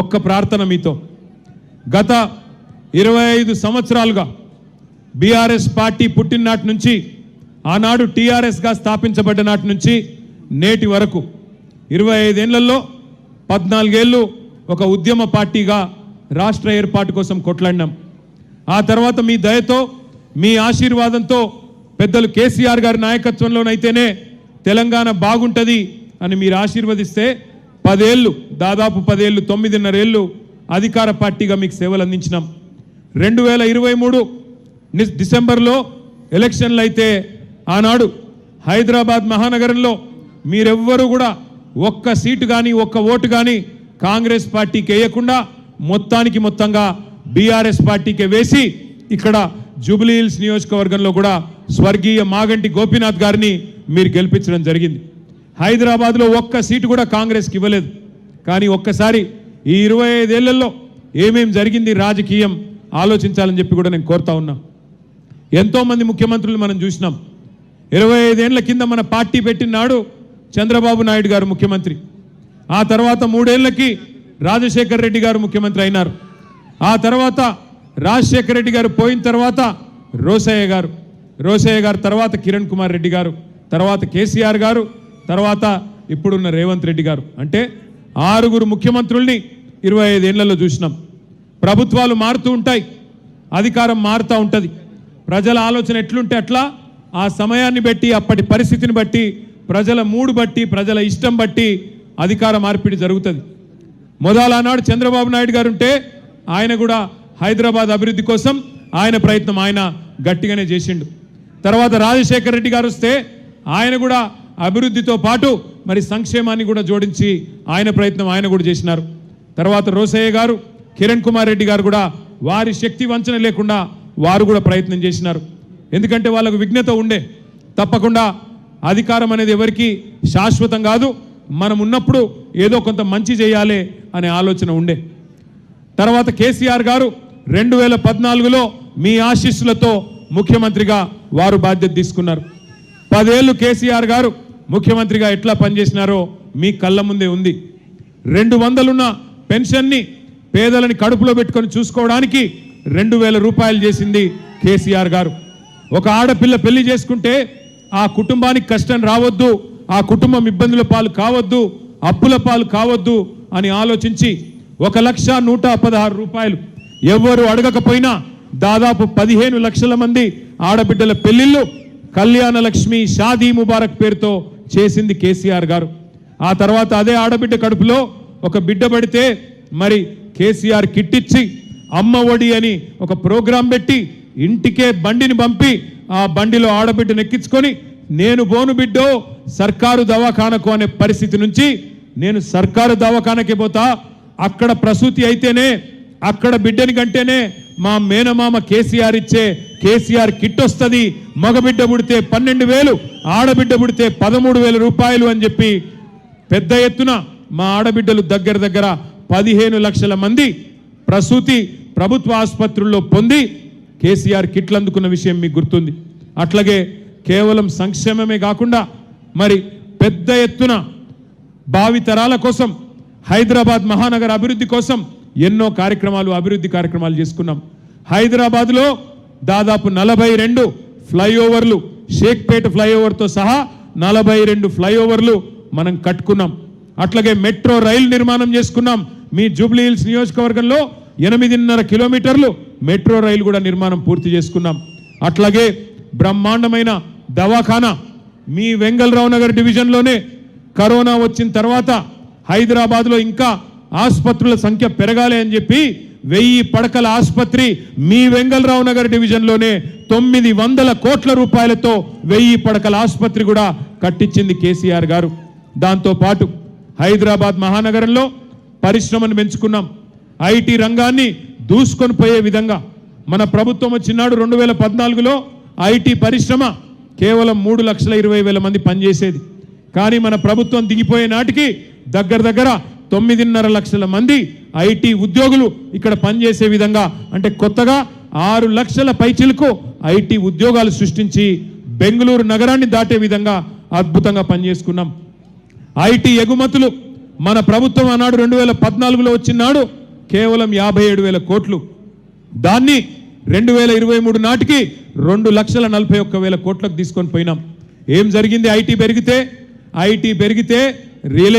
ఒక్క ప్రార్థన మీతో. గత 25 సంవత్సరాలుగా బీఆర్ఎస్ పార్టీ పుట్టిన నాటి నుంచి, ఆనాడు టీఆర్ఎస్గా స్థాపించబడ్డ నాటి నుంచి నేటి వరకు 25 ఏళ్లలో 14 ఏళ్ళు ఒక ఉద్యమ పార్టీగా రాష్ట్ర ఏర్పాటు కోసం కొట్లాడినాం. ఆ తర్వాత మీ దయతో, మీ ఆశీర్వాదంతో, పెద్దలు కేసీఆర్ గారి నాయకత్వంలోనైతేనే తెలంగాణ బాగుంటుంది అని మీరు ఆశీర్వదిస్తే 10 ఏళ్ళు, దాదాపు 10 ఏళ్ళు, 9.5 ఏళ్ళు అధికార పార్టీగా మీకు సేవలు అందించినాం. 2023 డిసెంబర్లో ఎలక్షన్లు అయితే ఆనాడు హైదరాబాద్ మహానగరంలో మీరెవ్వరూ కూడా ఒక్క సీటు కానీ ఒక్క ఓటు కానీ కాంగ్రెస్ పార్టీకి వేయకుండా మొత్తంగా బీఆర్ఎస్ పార్టీకి వేసి ఇక్కడ జూబ్లీ హిల్స్ నియోజకవర్గంలో కూడా స్వర్గీయ మాగంటి గోపీనాథ్ గారిని మీరు గెలిపించడం జరిగింది. హైదరాబాద్లో ఒక్క సీటు కూడా కాంగ్రెస్కి ఇవ్వలేదు. కానీ ఒక్కసారి ఈ 25 ఏళ్లలో ఏమేం జరిగింది రాజకీయం ఆలోచించాలని చెప్పి కూడా నేను కోరుతా ఉన్నా. ఎంతోమంది ముఖ్యమంత్రులు మనం చూసినాం. 25 ఏళ్ల కింద మన పార్టీ పెట్టినాడు చంద్రబాబు నాయుడు గారు ముఖ్యమంత్రి. ఆ తర్వాత 3 ఏళ్లకి రాజశేఖర్ రెడ్డి గారు ముఖ్యమంత్రి అయినారు. ఆ తర్వాత రాజశేఖర్ రెడ్డి గారు పోయిన తర్వాత రోసయ్య గారు తర్వాత కిరణ్ కుమార్ రెడ్డి గారు, తర్వాత కేసీఆర్ గారు, తర్వాత ఇప్పుడున్న రేవంత్ రెడ్డి గారు. అంటే 6 ముఖ్యమంత్రుల్ని 25 ఏళ్లలో చూసినాం. ప్రభుత్వాలు మారుతూ ఉంటాయి, అధికారం మారుతూ ఉంటుంది. ప్రజల ఆలోచన ఎట్లుంటే అట్లా ఆ సమయాన్ని బట్టి, అప్పటి పరిస్థితిని బట్టి, ప్రజల మూడు బట్టి, ప్రజల ఇష్టం బట్టి అధికార మార్పిడి జరుగుతుంది. మొదలనాడు చంద్రబాబు నాయుడు గారు ఉంటే ఆయన కూడా హైదరాబాద్ అభివృద్ధి కోసం ఆయన ప్రయత్నం ఆయన గట్టిగానే చేసిండు. తర్వాత రాజశేఖర్ రెడ్డి గారు వస్తే ఆయన కూడా అభివృద్ధితో పాటు మరి సంక్షేమాన్ని కూడా జోడించి ఆయన ప్రయత్నం ఆయన కూడా చేసినారు. తర్వాత రోసయ్య గారు, కిరణ్ కుమార్ రెడ్డి గారు కూడా వారి శక్తి వంచన లేకుండా వారు కూడా ప్రయత్నం చేసినారు. ఎందుకంటే వాళ్ళకు విఘ్నత ఉండే, తప్పకుండా అధికారం అనేది ఎవరికి శాశ్వతం కాదు, మనం ఉన్నప్పుడు ఏదో కొంత మంచి చేయాలి అనే ఆలోచన ఉండే. తర్వాత కేసీఆర్ గారు 2014లో మీ ఆశీస్సులతో ముఖ్యమంత్రిగా వారు బాధ్యత తీసుకున్నారు. 10 ఏళ్ళు కేసీఆర్ గారు ముఖ్యమంత్రిగా ఎట్లా పనిచేసినారో మీ కళ్ళ ముందే ఉంది. 200 పెన్షన్ని పేదలని కడుపులో పెట్టుకొని చూసుకోవడానికి 2000 రూపాయలు చేసింది కేసీఆర్ గారు. ఒక ఆడపిల్ల పెళ్లి చేసుకుంటే ఆ కుటుంబానికి కష్టం రావద్దు, ఆ కుటుంబం ఇబ్బందుల పాలు కావద్దు, అప్పుల పాలు కావద్దు అని ఆలోచించి 1,116 రూపాయలు ఎవరు అడగకపోయినా దాదాపు 15 లక్షల మంది ఆడబిడ్డల పెళ్లిళ్ళు కళ్యాణ లక్ష్మి షాదీ ముబారక్ పేరుతో చేసింది కేసీఆర్ గారు. ఆ తర్వాత అదే ఆడబిడ్డ కడుపులో ఒక బిడ్డ పడితే మరి కేసీఆర్ కిట్టిచ్చి అమ్మ ఒడి అని ఒక ప్రోగ్రాం పెట్టి ఇంటికే బండిని పంపి ఆ బండిలో ఆడబిడ్డను ఎక్కించుకొని నేను బోను బిడ్డో సర్కారు దవాఖానకు అనే పరిస్థితి నుంచి నేను సర్కారు దవాఖానకే పోతా, అక్కడ ప్రసూతి అయితేనే అక్కడ బిడ్డని కంటేనే మా మేనమామ కేసీఆర్ ఇచ్చే కేసీఆర్ కిట్ వస్తుంది, మగబిడ్డ పుడితే 12,000, ఆడబిడ్డ పుడితే 13,000 రూపాయలు అని చెప్పి పెద్ద ఎత్తున మా ఆడబిడ్డలు దగ్గర 15 లక్షల మంది ప్రసూతి ప్రభుత్వ ఆసుపత్రుల్లో పొంది కేసీఆర్ కిట్లు అందుకున్న విషయం మీకు గుర్తుంది. అట్లాగే కేవలం సంక్షేమమే కాకుండా మరి పెద్ద ఎత్తున భావితరాల కోసం హైదరాబాద్ మహానగర అభివృద్ధి కోసం ఎన్నో అభివృద్ధి కార్యక్రమాలు చేసుకున్నాం. హైదరాబాద్లో దాదాపు 42 ఫ్లైఓవర్లు, షేక్పేట ఫ్లైఓవర్తో సహా 42 ఫ్లైఓవర్లు మనం కట్టుకున్నాం. అట్లాగే మెట్రో రైలు నిర్మాణం చేసుకున్నాం. మీ జూబ్లీ హిల్స్ నియోజకవర్గంలో 8.5 కిలోమీటర్లు మెట్రో రైలు కూడా నిర్మాణం పూర్తి చేసుకున్నాం. అట్లాగే బ్రహ్మాండమైన దవాఖానా మీ వెంగళరావు నగర్ డివిజన్లోనే కరోనా వచ్చిన తర్వాత హైదరాబాద్లో ఇంకా ఆసుపత్రుల సంఖ్య పెరగాలి అని చెప్పి 1000 పడకల ఆసుపత్రి మీ వెంగళరావు నగర్ డివిజన్లోనే 900 కోట్ల రూపాయలతో 1000 పడకల ఆసుపత్రి కూడా కట్టించింది కేసీఆర్ గారు. దాంతోపాటు హైదరాబాద్ మహానగరంలో పరిశ్రమను పెంచుకున్నాం. ఐటీ రంగాన్ని దూసుకొని పోయే విధంగా మన ప్రభుత్వం వచ్చినాడు 2014లో ఐటీ పరిశ్రమ కేవలం 3,20,000 మంది పనిచేసేది. కానీ మన ప్రభుత్వం దిగిపోయే నాటికి దగ్గర 9.5 లక్షల మంది ఐటీ ఉద్యోగులు ఇక్కడ పనిచేసే విధంగా, అంటే కొత్తగా 6 లక్షల పైచిలకు ఐటీ ఉద్యోగాలు సృష్టించి బెంగళూరు నగరాన్ని దాటే విధంగా అద్భుతంగా పనిచేసుకున్నాం. ఐటీ ఎగుమతులు మన ప్రభుత్వం ఆనాడు 2014లో వచ్చినాడు కేవలం 57,000 కోట్లు. దాన్ని 2023 నాటికి 2,41,000 కోట్లకు తీసుకొని పోయినాం. ఏం జరిగింది? ఐటీ పెరిగితే రియల్